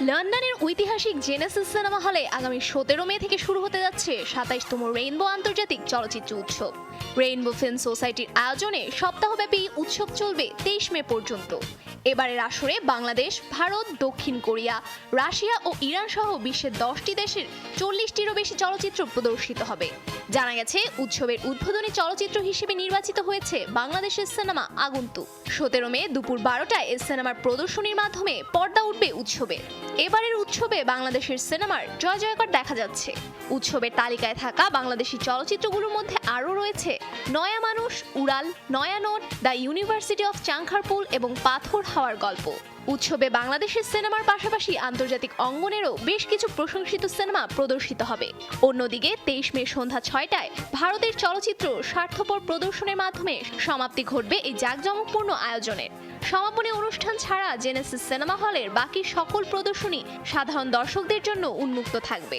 লন্ডনের ঐতিহাসিক Genesis cinema হলে আগামী 17 মে থেকে শুরু হতে যাচ্ছে 27তম রেইনবো আন্তর্জাতিক চলচ্চিত্র উৎসব। রেইনবো ফিল্ম সোসাইটির আয়োজনে সপ্তাহব্যাপী উৎসব চলবে 23 মে পর্যন্ত। এবারের আসরে বাংলাদেশ, ভারত, দক্ষিণ কোরিয়া, রাশিয়া ও ইরান সহ বিশ্বের 10টি দেশের 40টিরও বেশি চলচ্চিত্র প্রদর্শিত হবে। জানা গেছে, উৎসবের উদ্বোধনী চলচ্চিত্র হিসেবে নির্বাচিত হয়েছে বাংলাদেশের সিনেমা আগন্তুক। 17 মে দুপুর 12টায় এই সিনেমার প্রদর্শনীর মাধ্যমে পর্দা উঠবে উৎসবে। এবারের উৎসবে বাংলাদেশের সিনেমার জয় জয়কার দেখা যাচ্ছে। উৎসবের তালিকায় থাকা বাংলাদেশি চলচ্চিত্রগুলোর মধ্যে আরও রয়েছে নয়া মানুষ, উড়াল, নয়া note, the university of Chankharpul এবং পাথর হাওয়ার গল্প। উৎসবে বাংলাদেশের সিনেমার পাশাপাশি আন্তর্জাতিক অঙ্গনেরও বেশ কিছু প্রশংসিত সিনেমা প্রদর্শিত হবে। অন্যদিকে 23 মে সন্ধ্যা 6টায় ভারতের চলচ্চিত্র স্বার্থপর প্রদর্শনের মাধ্যমে সমাপ্তি ঘটবে এই জাঁকজমকপূর্ণ আয়োজনের। সমাপনী অনুষ্ঠান ছাড়া জেনেসিস সিনেমা হলের বাকি সকল প্রদর্শনী সাধারণ দর্শকদের জন্য উন্মুক্ত থাকবে।